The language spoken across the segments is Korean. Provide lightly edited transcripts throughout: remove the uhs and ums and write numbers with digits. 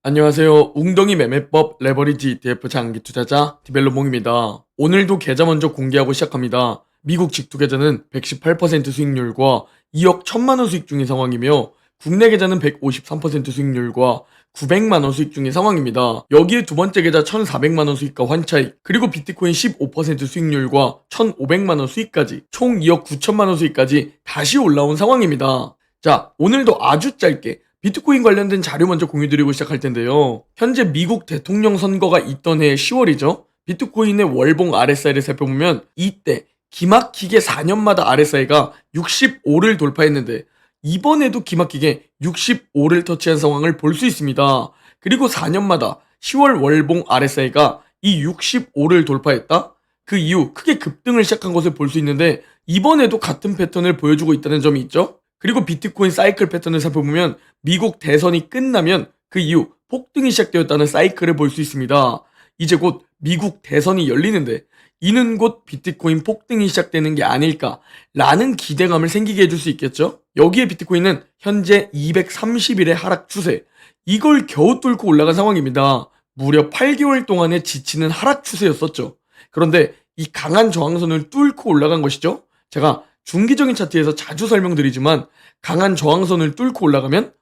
안녕하세요. 웅덩이 매매법 레버리지 ETF 장기 투자자 디벨로몽입니다. 오늘도 계좌 먼저 공개하고 시작합니다. 미국 직투 계좌는 118% 수익률과 2억 1천만원 수익 중인 상황이며 국내 계좌는 153% 수익률과 900만원 수익 중인 상황입니다. 여기에 두 번째 계좌 1,400만원 수익과 환차익, 그리고 비트코인 15% 수익률과 1,500만원 수익까지 총 2억 9천만원 수익까지 다시 올라온 상황입니다. 자, 오늘도 아주 짧게 비트코인 관련된 자료 먼저 공유드리고 시작할 텐데요. 현재 미국 대통령 선거가 있던 해 10월이죠. 비트코인의 월봉 RSI를 살펴보면 이때 기막히게 4년마다 RSI가 65를 돌파했는데 이번에도 기막히게 65를 터치한 상황을 볼 수 있습니다. 그리고 4년마다 10월 월봉 RSI가 이 65를 돌파했다? 그 이후 크게 급등을 시작한 것을 볼 수 있는데 이번에도 같은 패턴을 보여주고 있다는 점이 있죠. 그리고 비트코인 사이클 패턴을 살펴보면 미국 대선이 끝나면 그 이후 폭등이 시작되었다는 사이클을 볼 수 있습니다. 이제 곧 미국 대선이 열리는데 이는 곧 비트코인 폭등이 시작되는 게 아닐까라는 기대감을 생기게 해줄 수 있겠죠. 여기에 비트코인은 현재 230일의 하락 추세, 이걸 겨우 뚫고 올라간 상황입니다. 무려 8개월 동안의 지치는 하락 추세였었죠. 그런데 이 강한 저항선을 뚫고 올라간 것이죠. 제가 중기적인 차트에서 자주 설명드리지만 강한 저항선을 뚫고 올라가면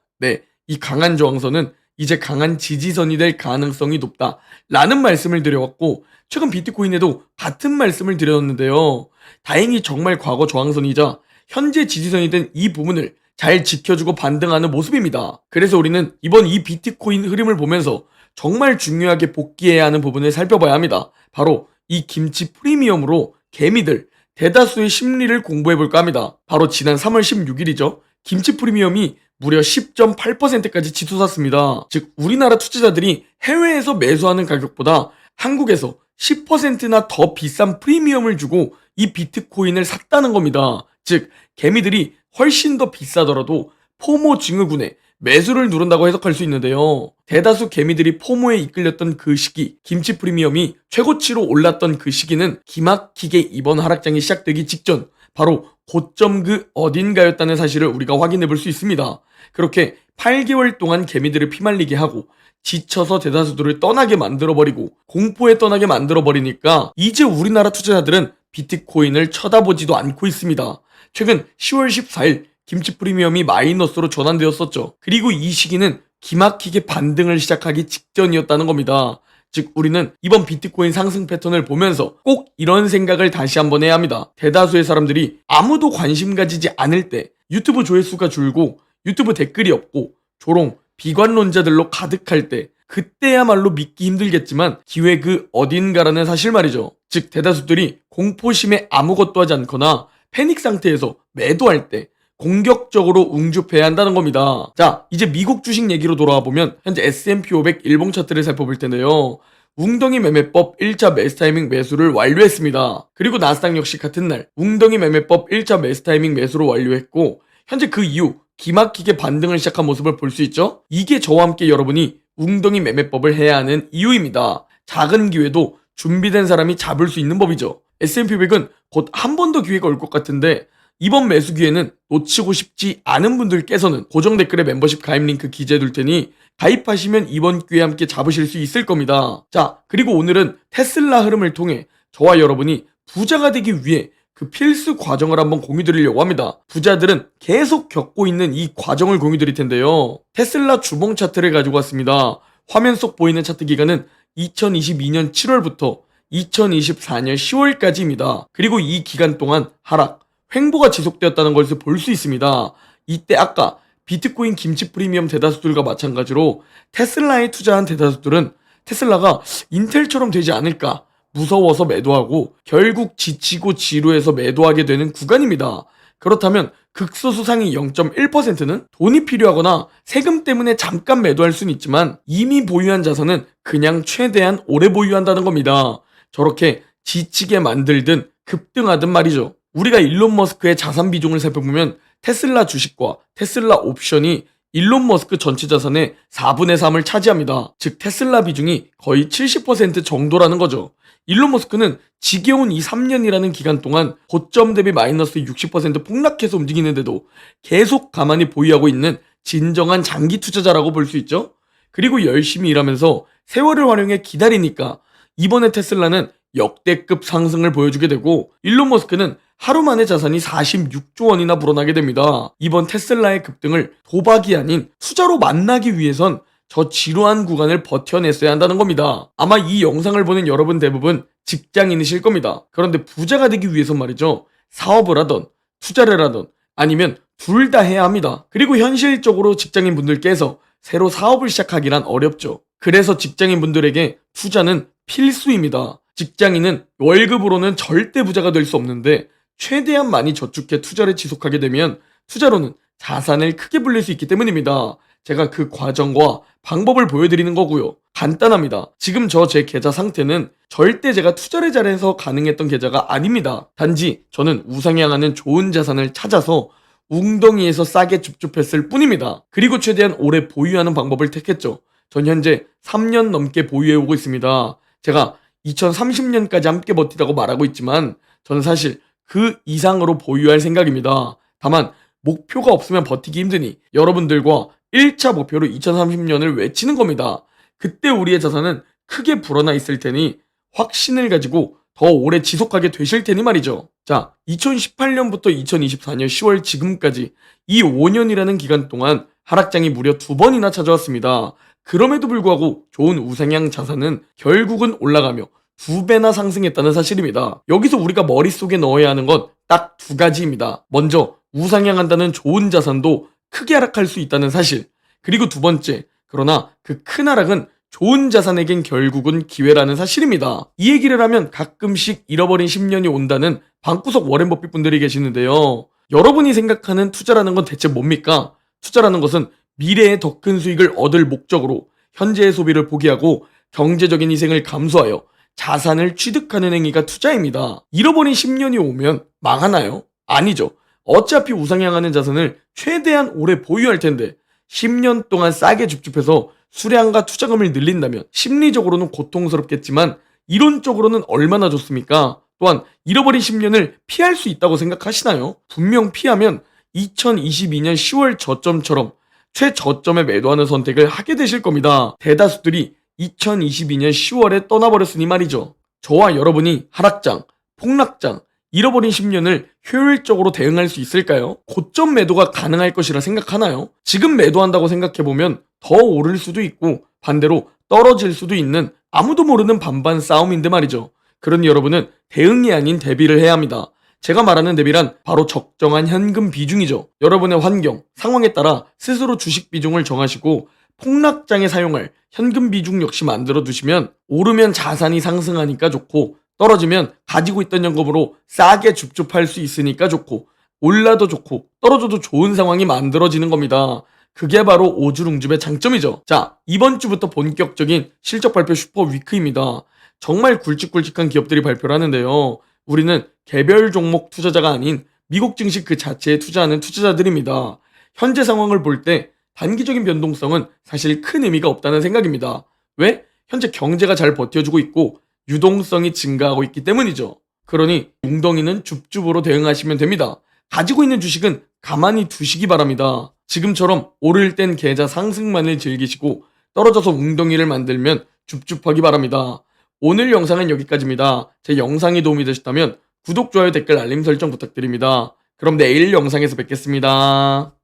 이 강한 저항선은 이제 강한 지지선이 될 가능성이 높다 라는 말씀을 드려왔고, 최근 비트코인에도 같은 말씀을 드렸는데요. 다행히 정말 과거 저항선이자 현재 지지선이 된 이 부분을 잘 지켜주고 반등하는 모습입니다. 그래서 우리는 이번 이 비트코인 흐름을 보면서 정말 중요하게 복귀해야 하는 부분을 살펴봐야 합니다. 바로 이 김치 프리미엄으로 개미들 대다수의 심리를 공부해볼까 합니다. 바로 지난 3월 16일이죠. 김치 프리미엄이 무려 10.8%까지 치솟았습니다. 즉 우리나라 투자자들이 해외에서 매수하는 가격보다 한국에서 10%나 더 비싼 프리미엄을 주고 이 비트코인을 샀다는 겁니다. 즉 개미들이 훨씬 더 비싸더라도 포모 증후군에 매수를 누른다고 해석할 수 있는데요. 대다수 개미들이 포모에 이끌렸던 그 시기, 김치 프리미엄이 최고치로 올랐던 그 시기는 기막히게 이번 하락장이 시작되기 직전, 바로 고점 그 어딘가였다는 사실을 우리가 확인해 볼 수 있습니다. 그렇게 8개월 동안 개미들을 피말리게 하고 지쳐서 대다수들을 떠나게 만들어버리고 공포에 떠나게 만들어버리니까 이제 우리나라 투자자들은 비트코인을 쳐다보지도 않고 있습니다. 최근 10월 14일 김치 프리미엄이 마이너스로 전환되었었죠. 그리고 이 시기는 기막히게 반등을 시작하기 직전이었다는 겁니다. 즉 우리는 이번 비트코인 상승 패턴을 보면서 꼭 이런 생각을 다시 한번 해야 합니다. 대다수의 사람들이 아무도 관심 가지지 않을 때 유튜브 조회수가 줄고 유튜브 댓글이 없고 조롱, 비관론자들로 가득할 때, 그때야말로 믿기 힘들겠지만 기회 그 어딘가라는 사실 말이죠. 즉 대다수들이 공포심에 아무것도 하지 않거나 패닉 상태에서 매도할 때 공격적으로 웅주패야 한다는 겁니다. 자, 이제 미국 주식 얘기로 돌아와 보면 현재 S&P 500 일봉 차트를 살펴볼 텐데요. 웅덩이 매매법 1차 매수 타이밍 매수를 완료했습니다. 그리고 나스닥 역시 같은 날 웅덩이 매매법 1차 매수 타이밍 매수를 완료했고, 현재 그 이후 기막히게 반등을 시작한 모습을 볼 수 있죠. 이게 저와 함께 여러분이 웅덩이 매매법을 해야 하는 이유입니다. 작은 기회도 준비된 사람이 잡을 수 있는 법이죠. S&P 500은 곧 한 번 더 기회가 올 것 같은데 이번 매수 기회는 놓치고 싶지 않은 분들께서는 고정 댓글에 멤버십 가입 링크 기재해 둘 테니 가입하시면 이번 기회에 함께 잡으실 수 있을 겁니다. 자, 그리고 오늘은 테슬라 흐름을 통해 저와 여러분이 부자가 되기 위해 그 필수 과정을 한번 공유드리려고 합니다. 부자들은 계속 겪고 있는 이 과정을 공유드릴 텐데요. 테슬라 주봉 차트를 가지고 왔습니다. 화면 속 보이는 차트 기간은 2022년 7월부터 2024년 10월까지입니다. 그리고 이 기간 동안 하락, 횡보가 지속되었다는 것을 볼 수 있습니다. 이때 아까 비트코인 김치 프리미엄 대다수들과 마찬가지로 테슬라에 투자한 대다수들은 테슬라가 인텔처럼 되지 않을까 무서워서 매도하고 결국 지치고 지루해서 매도하게 되는 구간입니다. 그렇다면 극소수 상위 0.1%는 돈이 필요하거나 세금 때문에 잠깐 매도할 수는 있지만 이미 보유한 자산은 그냥 최대한 오래 보유한다는 겁니다. 저렇게 지치게 만들든 급등하든 말이죠. 우리가 일론 머스크의 자산 비중을 살펴보면 테슬라 주식과 테슬라 옵션이 일론 머스크 전체 자산의 4분의 3을 차지합니다. 즉 테슬라 비중이 거의 70% 정도라는 거죠. 일론 머스크는 지겨운 이 3년이라는 기간 동안 고점 대비 마이너스 60% 폭락해서 움직이는데도 계속 가만히 보유하고 있는 진정한 장기 투자자라고 볼 수 있죠. 그리고 열심히 일하면서 세월을 활용해 기다리니까 이번에 테슬라는 역대급 상승을 보여주게 되고 일론 머스크는 하루 만에 자산이 46조 원이나 불어나게 됩니다. 이번 테슬라의 급등을 도박이 아닌 투자로 만나기 위해선 저 지루한 구간을 버텨냈어야 한다는 겁니다. 아마 이 영상을 보는 여러분 대부분 직장인이실 겁니다. 그런데 부자가 되기 위해선 말이죠. 사업을 하던 투자를 하던 아니면 둘 다 해야 합니다. 그리고 현실적으로 직장인 분들께서 새로 사업을 시작하기란 어렵죠. 그래서 직장인 분들에게 투자는 필수입니다. 직장인은 월급으로는 절대 부자가 될 수 없는데 최대한 많이 저축해 투자를 지속하게 되면 투자로는 자산을 크게 불릴 수 있기 때문입니다. 제가 그 과정과 방법을 보여드리는 거고요. 간단합니다. 지금 제 계좌 상태는 절대 제가 투자를 잘해서 가능했던 계좌가 아닙니다. 단지 저는 우상향하는 좋은 자산을 찾아서 웅덩이에서 싸게 줍줍했을 뿐입니다. 그리고 최대한 오래 보유하는 방법을 택했죠. 전 현재 3년 넘게 보유해오고 있습니다. 제가 2030년까지 함께 버티다고 말하고 있지만 저는 사실 그 이상으로 보유할 생각입니다. 다만 목표가 없으면 버티기 힘드니 여러분들과 1차 목표로 2030년을 외치는 겁니다. 그때 우리의 자산은 크게 불어나 있을 테니 확신을 가지고 더 오래 지속하게 되실 테니 말이죠. 자, 2018년부터 2024년 10월 지금까지 이 5년이라는 기간 동안 하락장이 무려 2번이나 찾아왔습니다. 그럼에도 불구하고 좋은 우상향 자산은 결국은 올라가며 2배나 상승했다는 사실입니다. 여기서 우리가 머릿속에 넣어야 하는 건 딱 2가지입니다. 먼저 우상향한다는 좋은 자산도 크게 하락할 수 있다는 사실. 그리고 두 번째, 그러나 그 큰 하락은 좋은 자산에겐 결국은 기회라는 사실입니다. 이 얘기를 하면 가끔씩 잃어버린 10년이 온다는 방구석 워렌 버핏 분들이 계시는데요. 여러분이 생각하는 투자라는 건 대체 뭡니까? 투자라는 것은 미래에 더 큰 수익을 얻을 목적으로 현재의 소비를 포기하고 경제적인 희생을 감수하여 자산을 취득하는 행위가 투자입니다. 잃어버린 10년이 오면 망하나요? 아니죠. 어차피 우상향하는 자산을 최대한 오래 보유할 텐데 10년 동안 싸게 줍줍해서 수량과 투자금을 늘린다면 심리적으로는 고통스럽겠지만 이론적으로는 얼마나 좋습니까? 또한 잃어버린 10년을 피할 수 있다고 생각하시나요? 분명 피하면 2022년 10월 저점처럼 최저점에 매도하는 선택을 하게 되실 겁니다. 대다수들이 2022년 10월에 떠나버렸으니 말이죠. 저와 여러분이 하락장, 폭락장, 잃어버린 10년을 효율적으로 대응할 수 있을까요? 고점 매도가 가능할 것이라 생각하나요? 지금 매도한다고 생각해보면 더 오를 수도 있고 반대로 떨어질 수도 있는 아무도 모르는 반반 싸움인데 말이죠. 그러니 여러분은 대응이 아닌 대비를 해야 합니다. 제가 말하는 대비란 바로 적정한 현금 비중이죠. 여러분의 환경, 상황에 따라 스스로 주식 비중을 정하시고 폭락장에 사용할 현금 비중 역시 만들어 두시면 오르면 자산이 상승하니까 좋고 떨어지면 가지고 있던 현금으로 싸게 줍줍할 수 있으니까 좋고 올라도 좋고 떨어져도 좋은 상황이 만들어지는 겁니다. 그게 바로 오주룽줍의 장점이죠. 자, 이번 주부터 본격적인 실적 발표 슈퍼 위크입니다. 정말 굵직굵직한 기업들이 발표를 하는데요. 우리는 개별 종목 투자자가 아닌 미국 증시 그 자체에 투자하는 투자자들입니다. 현재 상황을 볼 때 단기적인 변동성은 사실 큰 의미가 없다는 생각입니다. 왜? 현재 경제가 잘 버텨주고 있고 유동성이 증가하고 있기 때문이죠. 그러니 웅덩이는 줍줍으로 대응하시면 됩니다. 가지고 있는 주식은 가만히 두시기 바랍니다. 지금처럼 오를 땐 계좌 상승만을 즐기시고 떨어져서 웅덩이를 만들면 줍줍하기 바랍니다. 오늘 영상은 여기까지입니다. 제 영상이 도움이 되셨다면 구독, 좋아요, 댓글, 알림 설정 부탁드립니다. 그럼 내일 영상에서 뵙겠습니다.